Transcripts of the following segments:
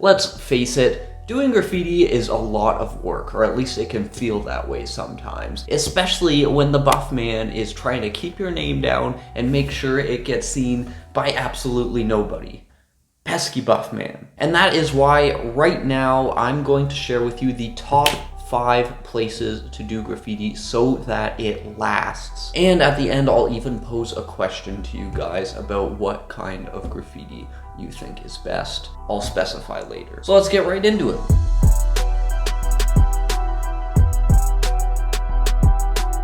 Let's face it, doing graffiti is a lot of work, or at least it can feel that way sometimes, especially when the Buffman is trying to keep your name down and make sure it gets seen by absolutely nobody. Pesky Buffman. And that is why right now I'm going to share with you the top 5 places to do graffiti so that it lasts. And at the end, I'll even pose a question to you guys about what kind of graffiti you think is best. I'll specify later. So let's get right into it.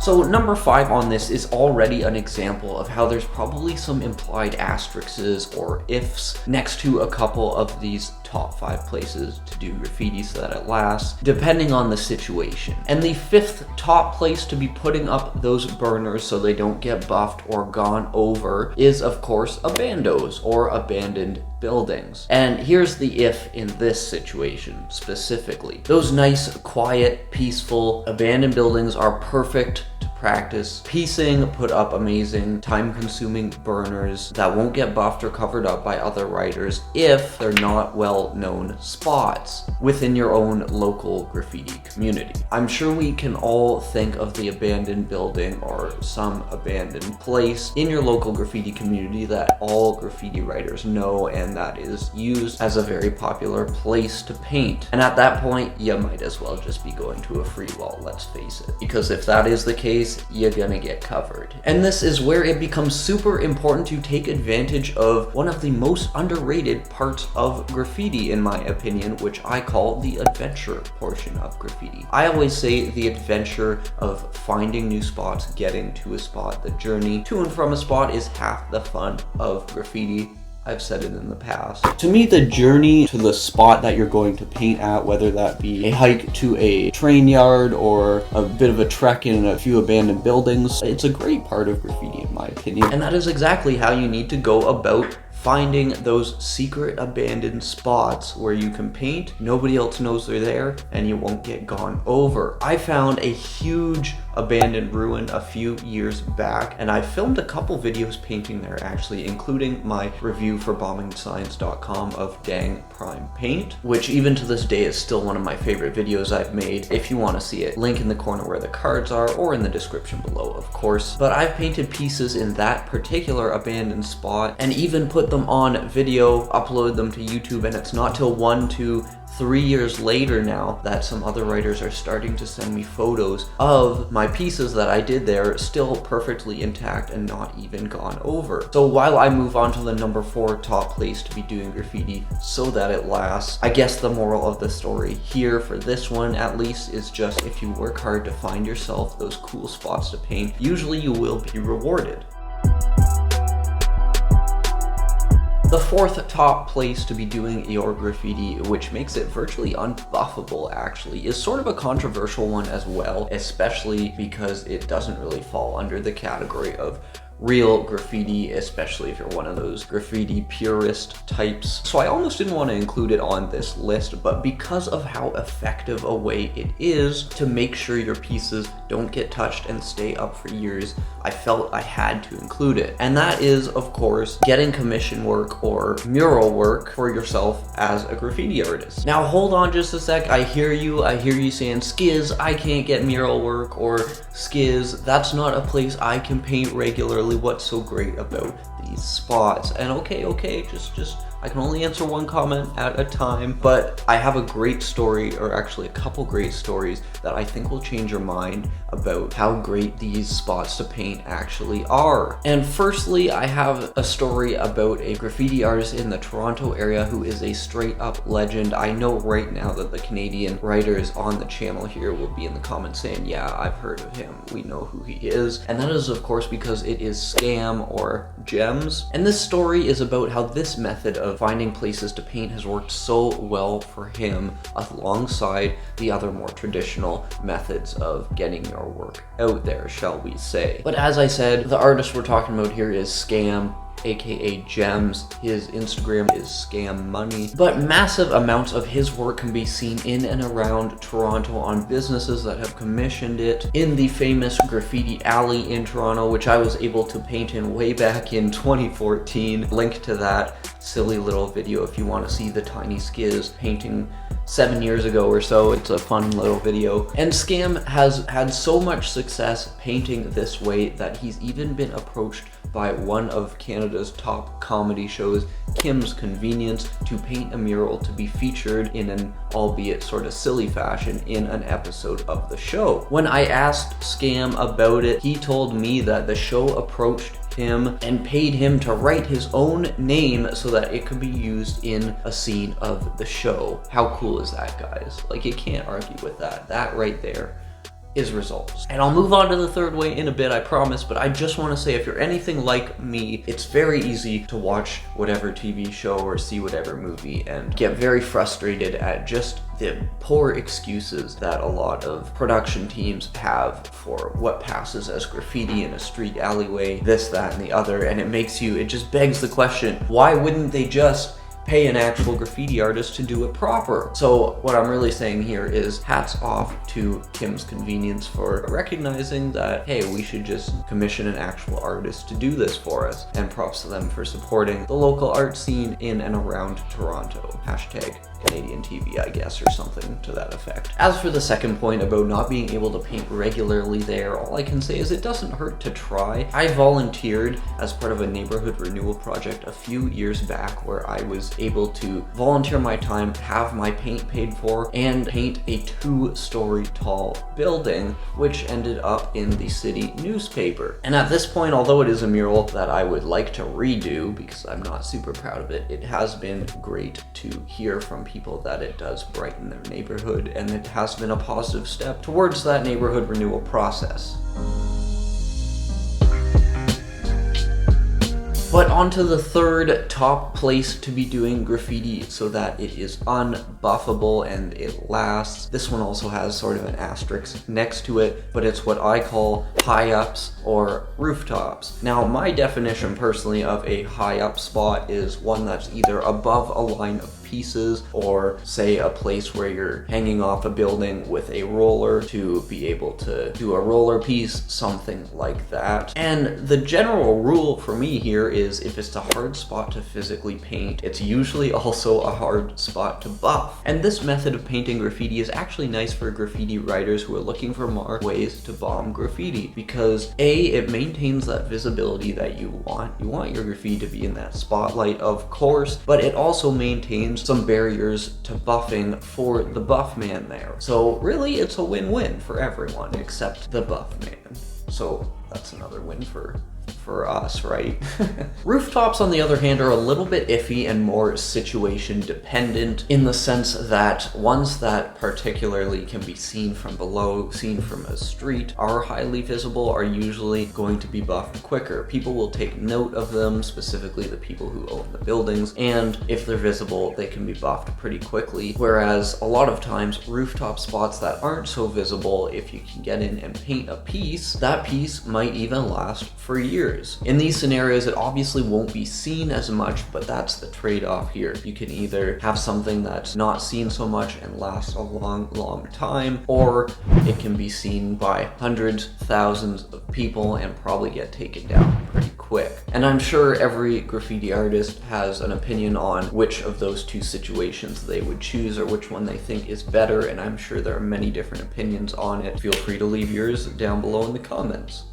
So number 5 on this is already an example of how there's probably some implied asterisks or ifs next to a couple of these top 5 places to do graffiti so that it lasts, depending on the situation. And the 5th top place to be putting up those burners so they don't get buffed or gone over is, of course, abandos or abandoned buildings. And here's the if in this situation specifically. Those nice, quiet, peaceful abandoned buildings are perfect to practice piecing, put up amazing, time-consuming burners that won't get buffed or covered up by other writers if they're not well-known spots within your own local graffiti community. I'm sure we can all think of the abandoned building or some abandoned place in your local graffiti community that all graffiti writers know and that is used as a very popular place to paint. And at that point, you might as well just be going to a free wall, let's face it. Because if that is the case, you're gonna get covered. And this is where it becomes super important to take advantage of one of the most underrated parts of graffiti, in my opinion, which I call the adventure portion of graffiti. I always say the adventure of finding new spots, getting to a spot, the journey to and from a spot is half the fun of graffiti. I've said it in the past. To me, the journey to the spot that you're going to paint at, whether that be a hike to a train yard or a bit of a trek in a few abandoned buildings, it's a great part of graffiti in my opinion. And that is exactly how you need to go about finding those secret abandoned spots where you can paint, nobody else knows they're there, and you won't get gone over. I found a huge abandoned ruin a few years back, and I filmed a couple videos painting there actually, including my review for bombingScience.com of Dang Prime Paint, which even to this day is still one of my favorite videos I've made. If you want to see it, link in the corner where the cards are, or in the description below, of course. But I've painted pieces in that particular abandoned spot, and even put them on video, upload them to YouTube, and it's not till 1 to 3 years later now that some other writers are starting to send me photos of my pieces that I did there, still perfectly intact and not even gone over. So while I move on to the number 4 top place to be doing graffiti so that it lasts, I guess the moral of the story here for this one at least is just if you work hard to find yourself those cool spots to paint, usually you will be rewarded. The 4th top place to be doing your graffiti, which makes it virtually unbuffable actually, is sort of a controversial one as well, especially because it doesn't really fall under the category of real graffiti, especially if you're one of those graffiti purist types. So I almost didn't want to include it on this list, but because of how effective a way it is to make sure your pieces don't get touched and stay up for years, I felt I had to include it. And that is, of course, getting commission work or mural work for yourself as a graffiti artist. Now hold on just a sec, I hear you saying, Sciz, I can't get mural work, or Sciz, that's not a place I can paint regularly. What's so great about these spots? And okay, just I can only answer one comment at a time, but I have a great story, or actually a couple great stories that I think will change your mind about how great these spots to paint actually are. And firstly, I have a story about a graffiti artist in the Toronto area who is a straight up legend. I know right now that the Canadian writers on the channel here will be in the comments saying, yeah, I've heard of him, we know who he is. And that is of course because it is Scam or Gems. And this story is about how this method of finding places to paint has worked so well for him alongside the other more traditional methods of getting your work out there, shall we say. But as I said, the artist we're talking about here is Scam, aka Gems. His Instagram is Scam Money. But massive amounts of his work can be seen in and around Toronto on businesses that have commissioned it. In the famous Graffiti Alley in Toronto, which I was able to paint in way back in 2014. Link to that silly little video if you want to see the tiny Sciz painting 7 years ago or so. It's a fun little video. And Scam has had so much success painting this way that he's even been approached by one of Canada's top comedy shows, Kim's Convenience, to paint a mural to be featured in an albeit sort of silly fashion in an episode of the show. When I asked Scam about it, he told me that the show approached him and paid him to write his own name so that it could be used in a scene of the show. How cool is that, guys? Like, you can't argue with that. That right there is results. And I'll move on to the third way in a bit, I promise, but I just want to say, if you're anything like me, it's very easy to watch whatever TV show or see whatever movie and get very frustrated at just the poor excuses that a lot of production teams have for what passes as graffiti in a street alleyway, this, that, and the other, and it just begs the question, why wouldn't they just pay an actual graffiti artist to do it proper? So what I'm really saying here is hats off to Kim's Convenience for recognizing that, hey, we should just commission an actual artist to do this for us. And props to them for supporting the local art scene in and around Toronto. Hashtag Canadian TV, I guess, or something to that effect. As for the second point about not being able to paint regularly there, all I can say is it doesn't hurt to try. I volunteered as part of a neighborhood renewal project a few years back where I was able to volunteer my time, have my paint paid for, and paint a 2-story tall building, which ended up in the city newspaper. And at this point, although it is a mural that I would like to redo because I'm not super proud of it, it has been great to hear from people that it does brighten their neighborhood, and it has been a positive step towards that neighborhood renewal process. But on to the third top place to be doing graffiti so that it is unbuffable and it lasts. This one also has sort of an asterisk next to it, but it's what I call high-ups or rooftops. Now, my definition personally of a high-up spot is one that's either above a line of pieces, or say a place where you're hanging off a building with a roller to be able to do a roller piece, something like that. And the general rule for me here is if it's a hard spot to physically paint, it's usually also a hard spot to buff. And this method of painting graffiti is actually nice for graffiti writers who are looking for more ways to bomb graffiti, because A, it maintains that visibility that you want. You want your graffiti to be in that spotlight, of course, but it also maintains some barriers to buffing for the Buffman there. So really, it's a win-win for everyone except the Buffman. So that's another win for us, right? Rooftops, on the other hand, are a little bit iffy and more situation dependent, in the sense that ones that particularly can be seen from below, seen from a street, are highly visible, are usually going to be buffed quicker. People will take note of them, specifically the people who own the buildings, and if they're visible, they can be buffed pretty quickly. Whereas a lot of times, rooftop spots that aren't so visible, if you can get in and paint a piece, that piece might even last for years. In these scenarios, it obviously won't be seen as much, but that's the trade-off here. You can either have something that's not seen so much and lasts a long time, or it can be seen by hundreds, thousands of people and probably get taken down pretty quick. And I'm sure every graffiti artist has an opinion on which of those two situations they would choose, or which one they think is better, and I'm sure there are many different opinions on it. Feel free to leave yours down below in the comments.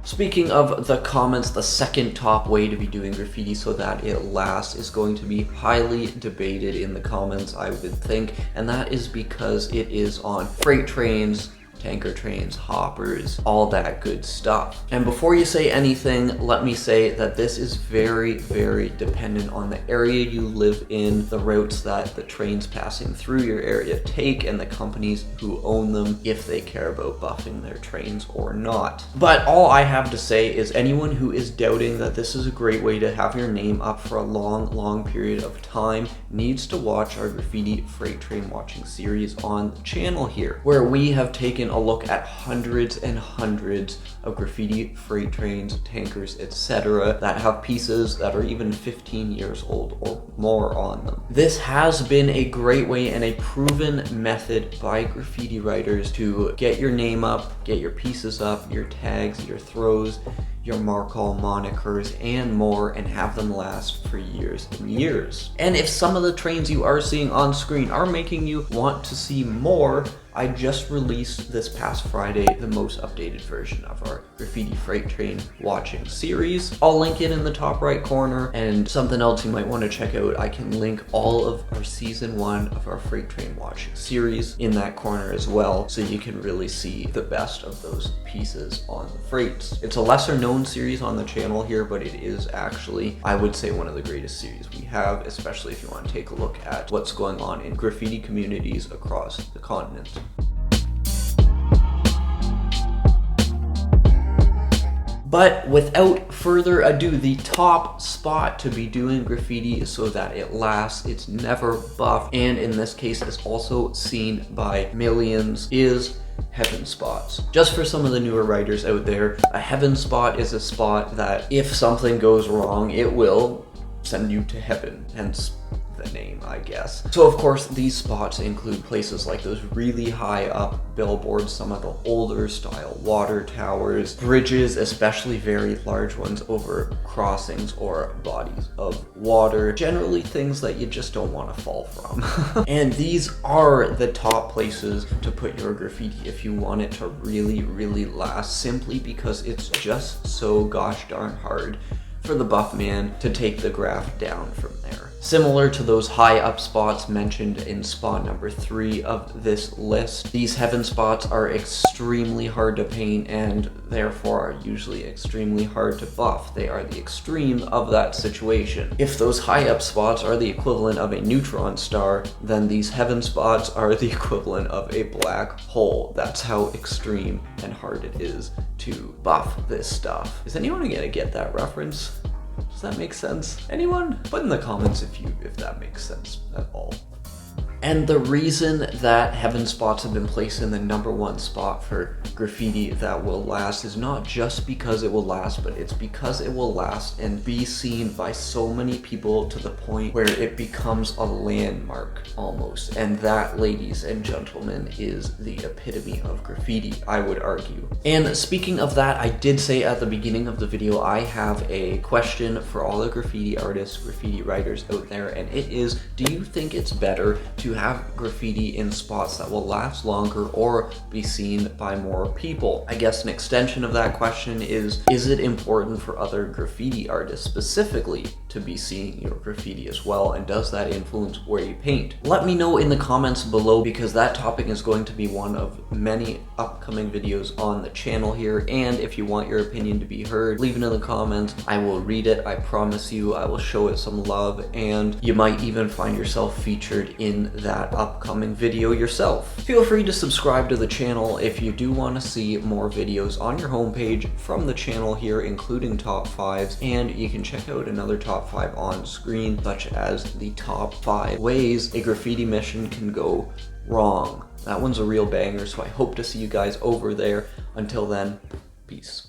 Speaking of the comments, the second top way to be doing graffiti so that it lasts is going to be highly debated in the comments, I would think, and that is because it is on freight trains, tanker trains, hoppers, all that good stuff. And before you say anything, let me say that this is very, very dependent on the area you live in, the routes that the trains passing through your area take, and the companies who own them, if they care about buffing their trains or not. But all I have to say is anyone who is doubting that this is a great way to have your name up for a long period of time needs to watch our graffiti freight train watching series on the channel here, where we have taken a look at hundreds and hundreds of graffiti freight trains, tankers, etc. that have pieces that are even 15 years old or more on them. This has been a great way and a proven method by graffiti writers to get your name up, get your pieces up, your tags, your throws, your markall monikers, and more, and have them last for years and years. And if some of the trains you are seeing on screen are making you want to see more, I just released this past Friday the most updated version of our graffiti freight train watching series. I'll link it in the top right corner, and something else you might want to check out, I can link all of our season 1 of our freight train watching series in that corner as well, so you can really see the best of those pieces on the freights. It's a lesser known series on the channel here, but it is actually, I would say, one of the greatest series we have, especially if you want to take a look at what's going on in graffiti communities across the continent. But without further ado, the top spot to be doing graffiti so that it lasts, it's never buffed, and in this case is also seen by millions, is heaven spots. Just for some of the newer writers out there, a heaven spot is a spot that if something goes wrong, it will send you to heaven, hence the name, I guess. So of course these spots include places like those really high up billboards, some of the older style water towers, bridges, especially very large ones over crossings or bodies of water, generally things that you just don't want to fall from. And these are the top places to put your graffiti if you want it to really last, simply because it's just so gosh darn hard for the Buffman to take the graph down from there. Similar to those high up spots mentioned in spot number 3 of this list, these heaven spots are extremely hard to paint and therefore are usually extremely hard to buff. They are the extreme of that situation. If those high up spots are the equivalent of a neutron star, then these heaven spots are the equivalent of a black hole. That's how extreme and hard it is to buff this stuff. Is anyone gonna get that reference? Does that make sense? Anyone? Put in the comments if that makes sense at all. And the reason that heaven spots have been placed in the #1 spot for graffiti that will last is not just because it will last, but it's because it will last and be seen by so many people to the point where it becomes a landmark almost. And that, ladies and gentlemen, is the epitome of graffiti, I would argue. And speaking of that, I did say at the beginning of the video, I have a question for all the graffiti artists, graffiti writers out there, and it is, do you think it's better to have graffiti in spots that will last longer or be seen by more people? I guess an extension of that question is it important for other graffiti artists specifically to be seeing your graffiti as well, and does that influence where you paint? Let me know in the comments below, because that topic is going to be one of many upcoming videos on the channel here, and if you want your opinion to be heard, leave it in the comments. I will read it, I promise you. I will show it some love, and you might even find yourself featured in that upcoming video yourself. Feel free to subscribe to the channel if you do want to see more videos on your homepage from the channel here, including top 5s, and you can check out another top 5 on screen, such as the top 5 ways a graffiti mission can go wrong. That one's a real banger, so I hope to see you guys over there. Until then, peace.